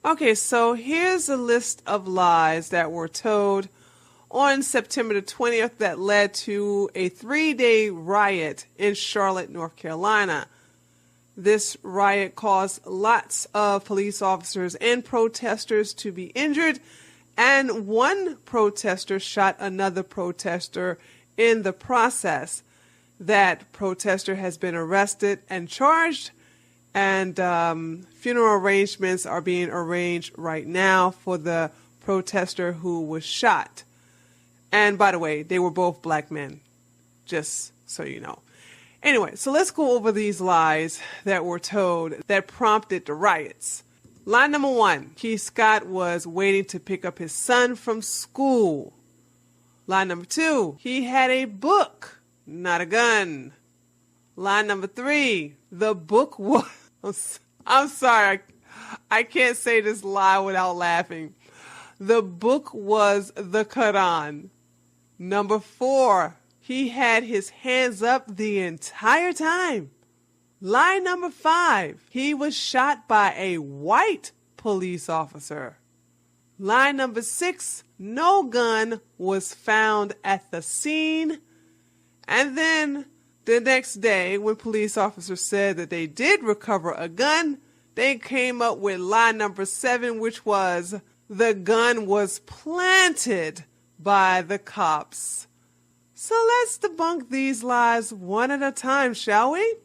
Okay, so here's a list of lies that were told on September the 20th that led to a 3-day riot in Charlotte, North Carolina. This riot caused lots of police officers and protesters to be injured, and one protester shot another protester in the process. That protester has been arrested and charged, and funeral arrangements are being arranged right now for the protester who was shot. And by the way, they were both black men, just so you know. Anyway, so let's go over these lies that were told that prompted the riots. Lie number 1, Keith Scott was waiting to pick up his son from school. Lie number 2, he had a book, not a gun. Lie number 3, the book was... I'm sorry, I can't say this lie without laughing. The book was the Koran. Number 4, he had his hands up the entire time. Lie number 5, he was shot by a white police officer. Lie number 6, no gun was found at the scene. And then the next day, when police officers said that they did recover a gun, they came up with lie number 7, which was the gun was planted by the cops. So let's debunk these lies one at a time, shall we?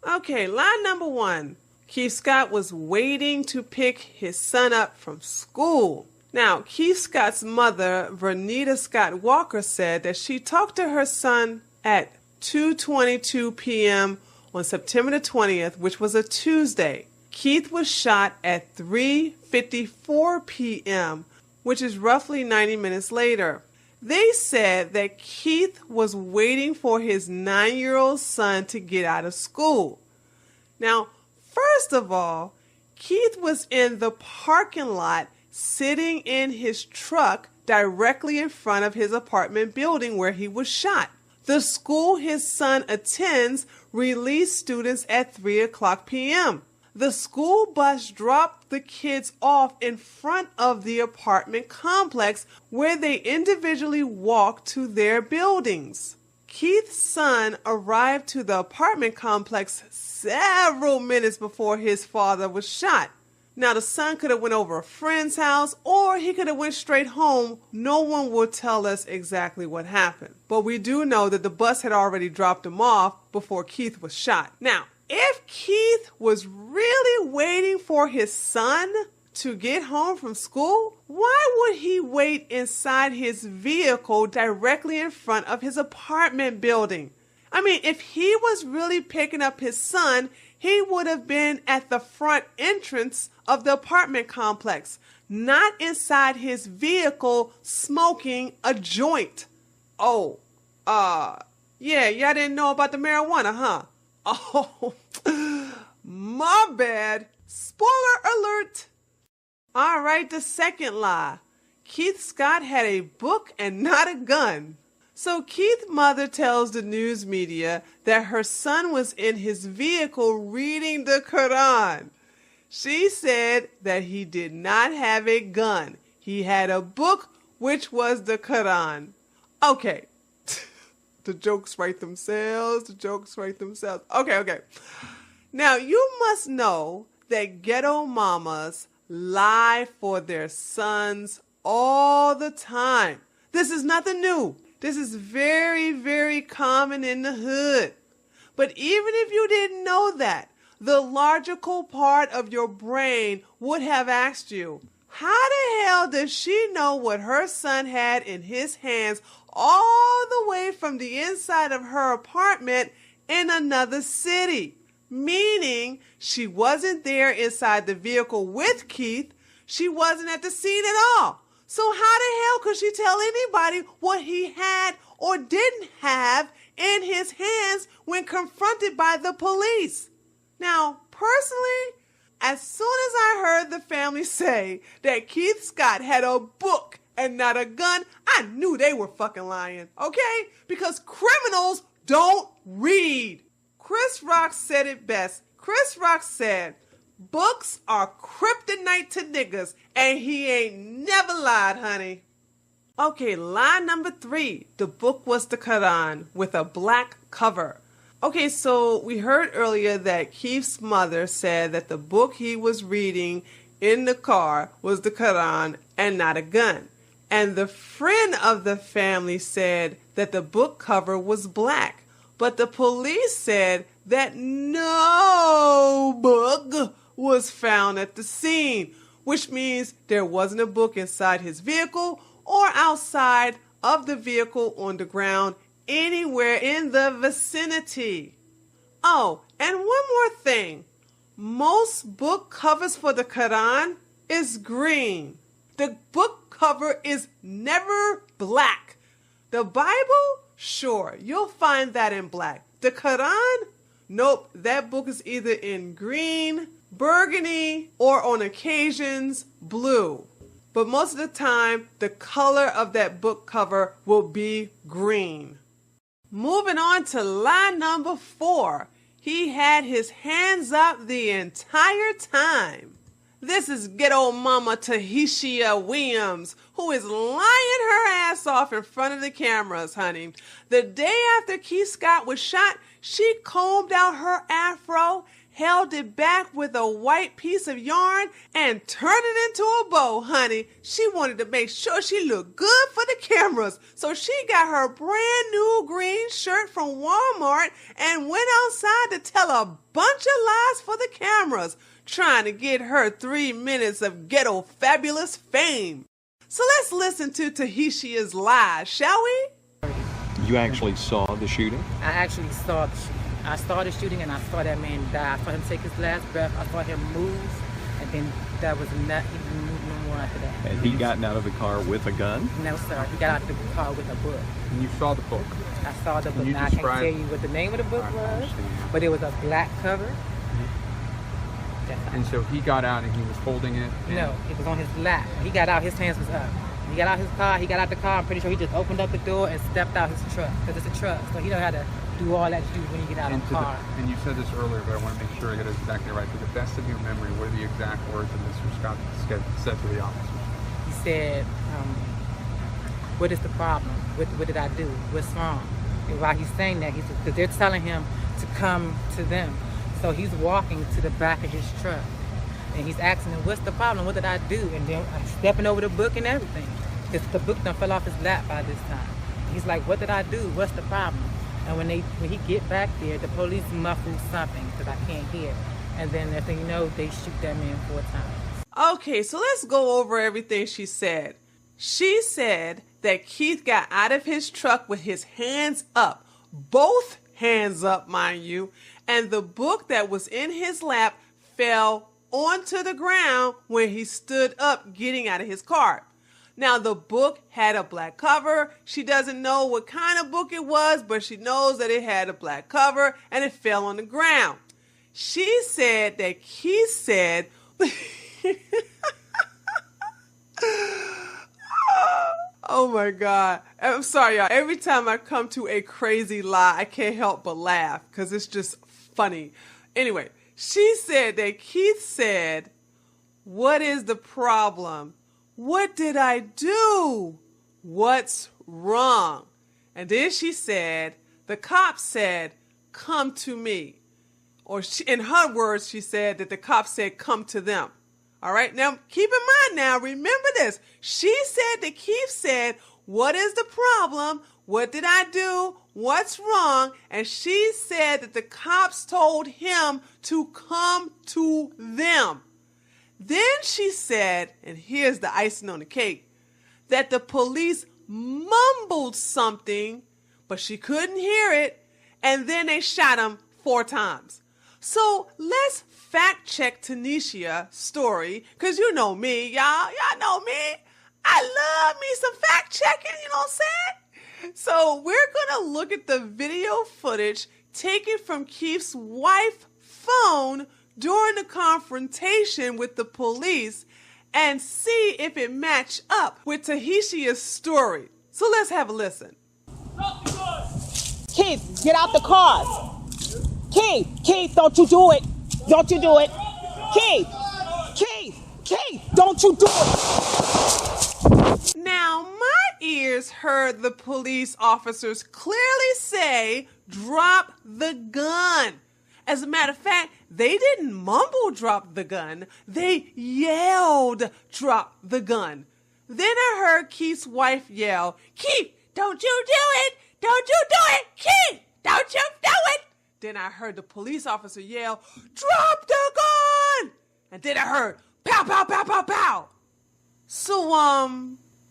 Okay, lie number 1. Keith Scott was waiting to pick his son up from school. Now, Keith Scott's mother, Vernita Scott Walker, said that she talked to her son at 2:22 p.m. on September the 20th, which was a Tuesday. Keith was shot at 3:54 p.m., which is roughly 90 minutes later. They said that Keith was waiting for his 9-year-old son to get out of school. Now, first of all, Keith was in the parking lot sitting in his truck directly in front of his apartment building where he was shot. The school his son attends released students at 3 o'clock p.m. The school bus dropped the kids off in front of the apartment complex where they individually walked to their buildings. Keith's son arrived to the apartment complex several minutes before his father was shot. Now, the son could have went over a friend's house, or he could have went straight home. No one will tell us exactly what happened. But we do know that the bus had already dropped him off before Keith was shot. Now, if Keith was really waiting for his son to get home from school, why would he wait inside his vehicle directly in front of his apartment building? I mean, if he was really picking up his son, he would have been at the front entrance of the apartment complex, not inside his vehicle smoking a joint. Oh, yeah, y'all didn't know about the marijuana, huh? Oh, my bad. Spoiler alert. All right, the second lie. Keith Scott had a book and not a gun. So Keith's mother tells the news media that her son was in his vehicle reading the Quran. She said that he did not have a gun. He had a book, which was the Quran. Okay. The jokes write themselves. Okay. Now, you must know that ghetto mamas lie for their sons all the time. This is nothing new. This is very, very common in the hood. But even if you didn't know that, the logical part of your brain would have asked you, how the hell does she know what her son had in his hands all the way from the inside of her apartment in another city? Meaning she wasn't there inside the vehicle with Keith. She wasn't at the scene at all. So how the hell could she tell anybody what he had or didn't have in his hands when confronted by the police? Now, personally, as soon as I heard the family say that Keith Scott had a book and not a gun, I knew they were fucking lying, okay? Because criminals don't read. Chris Rock said it best. Chris Rock said, Books are kryptonite to niggas, and he ain't never lied, honey. Okay, lie number 3. The book was the Koran with a black cover. Okay, so we heard earlier that Keith's mother said that the book he was reading in the car was the Koran and not a gun. And the friend of the family said that the book cover was black. But the police said that no book was found at the scene, which means there wasn't a book inside his vehicle or outside of the vehicle on the ground anywhere in the vicinity. Oh, and one more thing. Most book covers for the Quran is green. The book cover is never black. The Bible, sure, you'll find that in black. The Quran, nope, that book is either in green, burgundy, or on occasions, blue. But most of the time, the color of that book cover will be green. Moving on to lie number 4. He had his hands up the entire time. This is ghetto mama Taheshia Williams, who is lying her ass off in front of the cameras, honey. The day after Keith Scott was shot, she combed out her afro, held it back with a white piece of yarn, and turned it into a bow, honey. She wanted to make sure she looked good for the cameras. So she got her brand new green shirt from Walmart and went outside to tell a bunch of lies for the cameras, trying to get her 3 minutes of ghetto fabulous fame. So let's listen to Taheshia's lies, shall we? You actually saw the shooting? I actually saw the shooting. I saw the shooting and I saw that man die. I saw him take his last breath. I saw him move, and then that was not, he didn't move no more after that. Had he gotten out of the car with a gun? No, sir. He got out of the car with a book. And you saw the book? I saw the book. Now, I can't tell you what the name of the book was, but it was a black cover. And so he got out and he was holding it? No, it was on his lap. He got out, his hands was up. He got out his car, he got out the car. I'm pretty sure he just opened up the door and stepped out his truck, because it's a truck. So he know how to do all that you do when you get out of the car. And you said this earlier, but I want to make sure I get it exactly right. To the best of your memory, what are the exact words that Mr. Scott said to the officers? He said, what is the problem? What did I do? What's wrong? And while he's saying that, because they're telling him to come to them. So he's walking to the back of his truck. And he's asking him, what's the problem? What did I do? And then I'm stepping over the book and everything. Because the book done fell off his lap by this time. He's like, what did I do? What's the problem? And when he get back there, the police muffle something because I can't hear. And then next thing you know, they shoot that man 4 times. Okay, so let's go over everything she said. She said that Keith got out of his truck with his hands up. Both hands up, mind you. And the book that was in his lap fell onto the ground when he stood up getting out of his car. Now, the book had a black cover. She doesn't know what kind of book it was, but she knows that it had a black cover and it fell on the ground. She said that Keith said, oh my God. I'm sorry, y'all. Every time I come to a crazy lie, I can't help but laugh because it's just funny. Anyway, she said that Keith said, what is the problem? What did I do? What's wrong? And then she said, the cop said, come to me. Or in her words, she said that the cop said, come to them. All right. Now, keep in mind now, remember this. She said that Keith said, what is the problem? What did I do? What's wrong? And she said that the cops told him to come to them. Then she said, and here's the icing on the cake, that the police mumbled something, but she couldn't hear it, and then they shot him 4 times. So let's fact check Taheshia's story, because you know me, y'all know me. I love me some fact checking, you know what I'm saying? So we're going to look at the video footage taken from Keith's wife's phone during the confrontation with the police and see if it matched up with Taheshia's story. So let's have a listen. Keith, get out the cars. Keith, don't you do it. Don't you do it. Keith, don't you do it. Now, my ears heard the police officers clearly say, drop the gun. As a matter of fact, they didn't mumble drop the gun. They yelled drop the gun. Then I heard Keith's wife yell, Keith, don't you do it! Don't you do it! Keith, don't you do it! Then I heard the police officer yell, drop the gun! And then I heard, pow, pow, pow, pow, pow. So,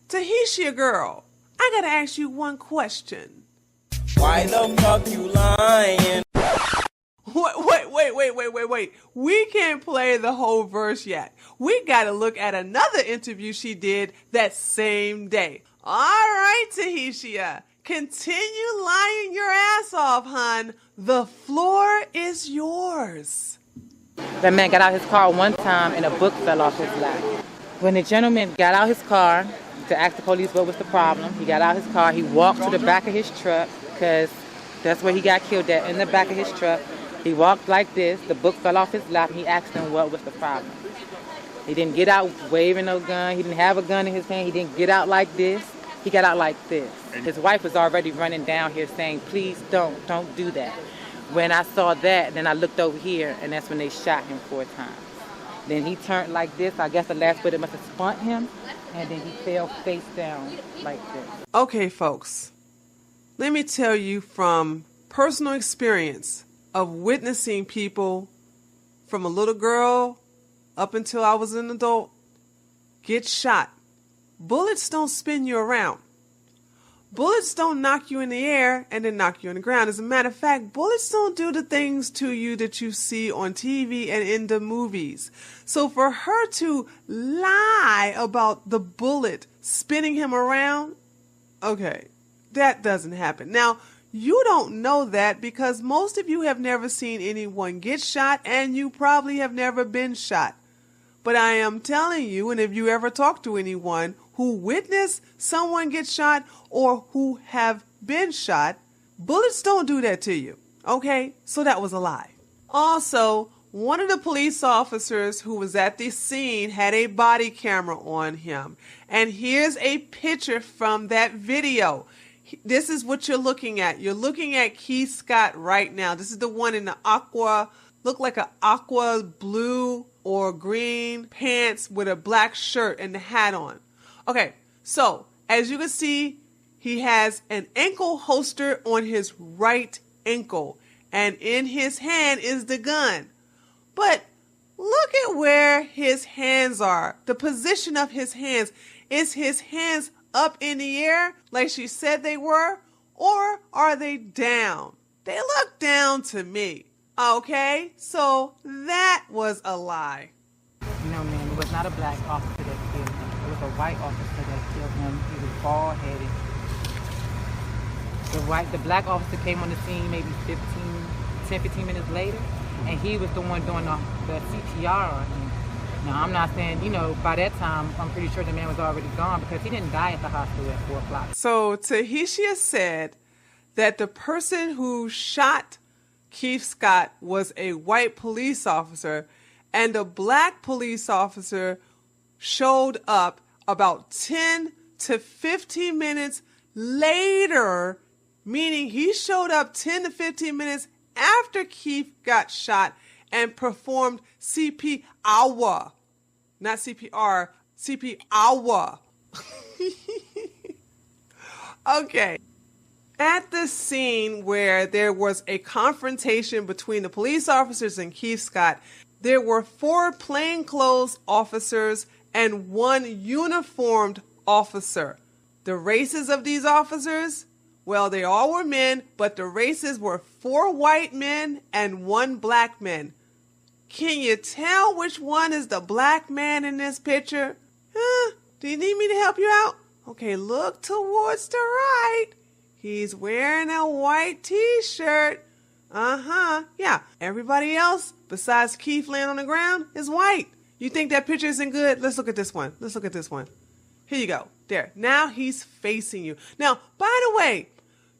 Taheshia girl, I gotta ask you one question. Why the fuck you lying? Wait. We can't play the whole verse yet. We gotta look at another interview she did that same day. All right, Taheshia, continue lying your ass off, hun. The floor is yours. That man got out his car one time and a book fell off his lap. When the gentleman got out his car to ask the police what was the problem, he got out his car, he walked to the back of his truck, because that's where he got killed at, in the back of his truck. He walked like this, the book fell off his lap, and he asked him what was the problem. He didn't get out waving no gun, he didn't have a gun in his hand, he didn't get out like this, he got out like this. His wife was already running down here saying, please don't do that. When I saw that, then I looked over here, and that's when they shot him 4 times. Then he turned like this, I guess the last bullet must have spun him, and then he fell face down like this. Okay, folks, let me tell you from personal experience of witnessing people from a little girl up until I was an adult get shot. Bullets don't spin you around. Bullets don't knock you in the air and then knock you on the ground. As a matter of fact, bullets don't do the things to you that you see on TV and in the movies. So for her to lie about the bullet spinning him around, okay, that doesn't happen. Now, you don't know that because most of you have never seen anyone get shot and you probably have never been shot. But I am telling you, and if you ever talk to anyone who witnessed someone get shot or who have been shot, bullets don't do that to you. Okay? So that was a lie. Also, one of the police officers who was at the scene had a body camera on him. And here's a picture from that video. This is what you're looking at. You're looking at Keith Scott right now. This is the one in the aqua, look like an aqua blue or green pants with a black shirt and the hat on. Okay, so as you can see, he has an ankle holster on his right ankle, and in his hand is the gun. But look at where his hands are. The position of his hands. Is his hands up in the air like she said they were, or are they down? They look down to me. Okay, so that was a lie. No, man, it was not a black officer that killed him. It was a white officer that killed him. He was bald-headed. The black officer came on the scene maybe 10-15 minutes later, and he was the one doing the CPR on him. Now, I'm not saying, by that time, I'm pretty sure the man was already gone because he didn't die at the hospital at 4 o'clock. So Taheshia said that the person who shot Keith Scott was a white police officer, and the black police officer showed up about 10 to 15 minutes later, meaning he showed up 10 to 15 minutes after Keith got shot and performed CPR. Not CPR, CPR. Okay. At the scene where there was a confrontation between the police officers and Keith Scott, there were 4 plainclothes officers and 1 uniformed officer. The races of these officers, well, they all were men, but the races were 4 white men and 1 black man. Can you tell which one is the black man in this picture? Do you need me to help you out? Okay, look towards the right. He's wearing a white t-shirt. Yeah. Everybody else, besides Keith laying on the ground, is white. You think that picture isn't good? Let's look at this one. Here you go. There. Now he's facing you. Now, by the way,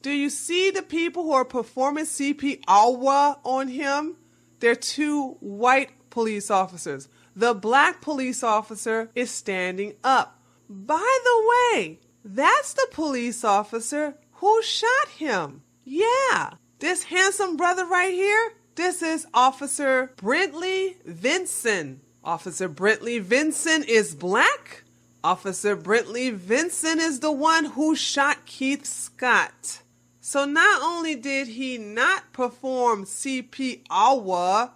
do you see the people who are performing CPR on him? They're 2 white police officers. The black police officer is standing up. By the way, that's the police officer who shot him. Yeah, this handsome brother right here, this is Officer Brentley Vinson. Officer Brentley Vinson is black. Officer Brentley Vinson is the one who shot Keith Scott. So not only did he not perform CPR,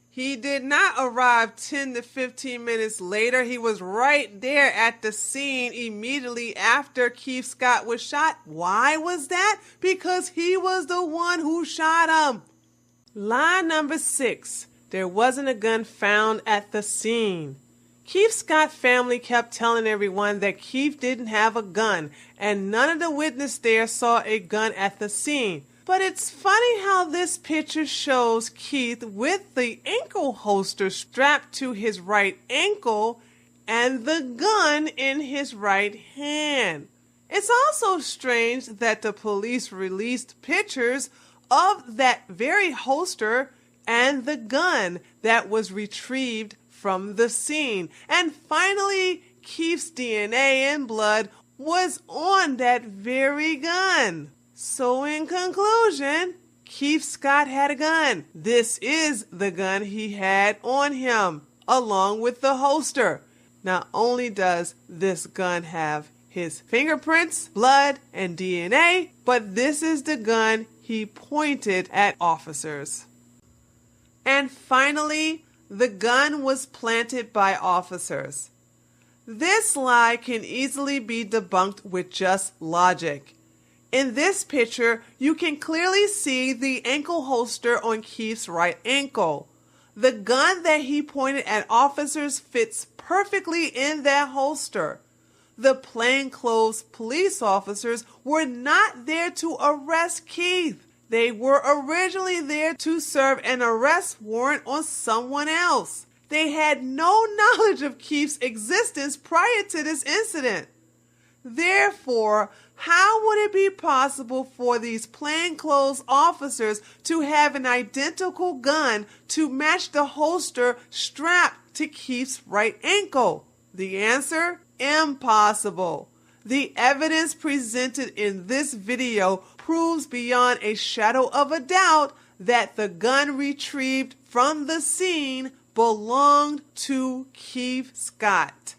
he did not arrive 10 to 15 minutes later. He was right there at the scene immediately after Keith Scott was shot. Why was that? Because he was the one who shot him. Lie number 6. There wasn't a gun found at the scene. Keith Scott's family kept telling everyone that Keith didn't have a gun, and none of the witnesses there saw a gun at the scene. But it's funny how this picture shows Keith with the ankle holster strapped to his right ankle and the gun in his right hand. It's also strange that the police released pictures of that very holster and the gun that was retrieved from the scene. And finally, Keith's DNA and blood was on that very gun. So in conclusion, Keith Scott had a gun. This is the gun he had on him, along with the holster. Not only does this gun have his fingerprints, blood, and DNA, but this is the gun he pointed at officers. And finally, the gun was planted by officers. This lie can easily be debunked with just logic. In this picture, you can clearly see the ankle holster on Keith's right ankle. The gun that he pointed at officers fits perfectly in that holster. The plainclothes police officers were not there to arrest Keith. They were originally there to serve an arrest warrant on someone else. They had no knowledge of Keith's existence prior to this incident. Therefore, how would it be possible for these plainclothes officers to have an identical gun to match the holster strapped to Keith's right ankle? The answer? Impossible. The evidence presented in this video proves beyond a shadow of a doubt that the gun retrieved from the scene belonged to Keith Scott.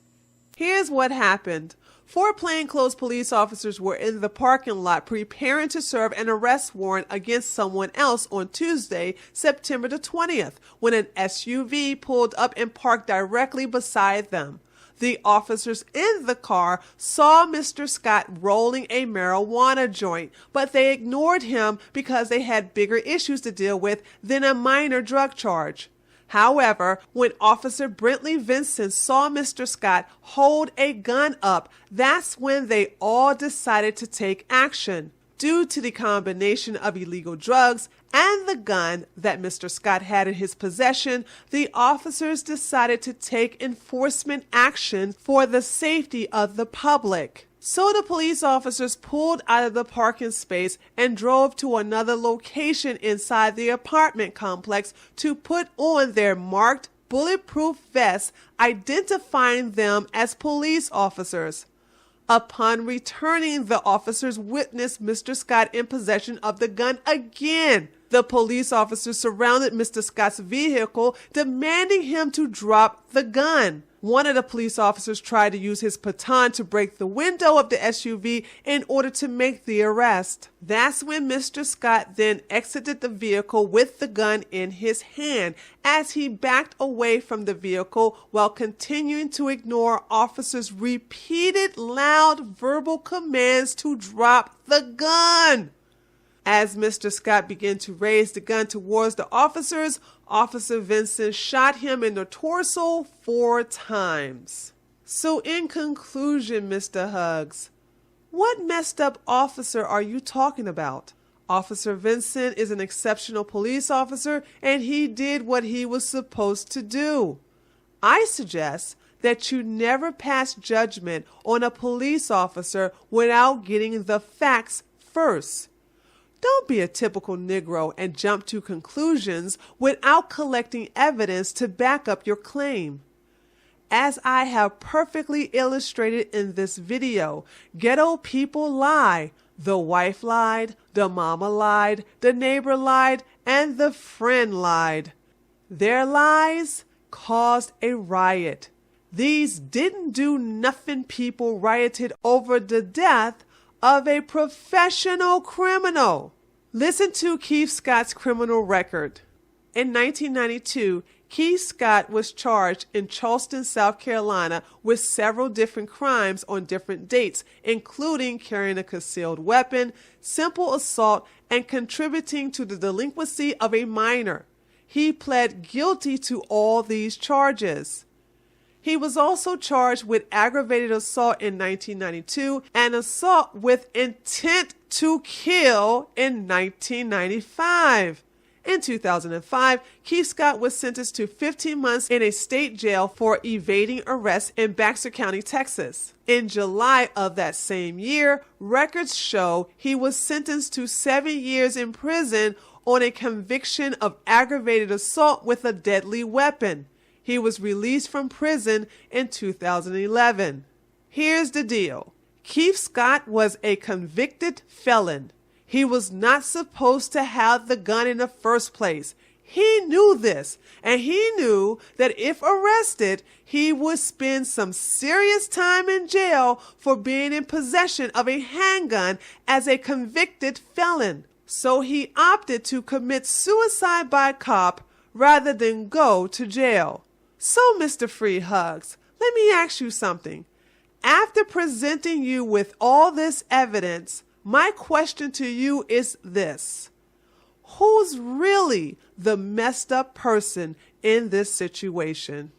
Here's what happened. 4 plainclothes police officers were in the parking lot preparing to serve an arrest warrant against someone else on Tuesday, September the 20th, when an SUV pulled up and parked directly beside them. The officers in the car saw Mr. Scott rolling a marijuana joint, but they ignored him because they had bigger issues to deal with than a minor drug charge. However, when Officer Brentley Vinson saw Mr. Scott hold a gun up, that's when they all decided to take action. Due to the combination of illegal drugs and the gun that Mr. Scott had in his possession, the officers decided to take enforcement action for the safety of the public. So the police officers pulled out of the parking space and drove to another location inside the apartment complex to put on their marked bulletproof vests, identifying them as police officers. Upon returning, the officers witnessed Mr. Scott in possession of the gun again. The police officers surrounded Mr. Scott's vehicle, demanding him to drop the gun. One of the police officers tried to use his baton to break the window of the SUV in order to make the arrest. That's when Mr. Scott then exited the vehicle with the gun in his hand as he backed away from the vehicle while continuing to ignore officers' repeated loud verbal commands to drop the gun. As Mr. Scott began to raise the gun towards the officers, Officer Vincent shot him in the torso 4 times. So in conclusion, Mr. Hugs, what messed up officer are you talking about? Officer Vincent is an exceptional police officer and he did what he was supposed to do. I suggest that you never pass judgment on a police officer without getting the facts first. Don't be a typical Negro and jump to conclusions without collecting evidence to back up your claim. As I have perfectly illustrated in this video, ghetto people lie. The wife lied, the mama lied, the neighbor lied, and the friend lied. Their lies caused a riot. These didn't do nothing people rioted over the death of a professional criminal. Listen to Keith Scott's criminal record. In 1992, Keith Scott was charged in Charleston, South Carolina with several different crimes on different dates, including carrying a concealed weapon, simple assault, and contributing to the delinquency of a minor. He pled guilty to all these charges. He was also charged with aggravated assault in 1992 and assault with intent to kill in 1995. In 2005, Keith Scott was sentenced to 15 months in a state jail for evading arrest in Baxter County, Texas. In July of that same year, records show he was sentenced to 7 years in prison on a conviction of aggravated assault with a deadly weapon. He was released from prison in 2011. Here's the deal. Keith Scott was a convicted felon. He was not supposed to have the gun in the first place. He knew this, and he knew that if arrested, he would spend some serious time in jail for being in possession of a handgun as a convicted felon. So he opted to commit suicide by cop rather than go to jail. So, Mr. Free Hugs, let me ask you something. After presenting you with all this evidence, my question to you is this. Who's really the messed up person in this situation?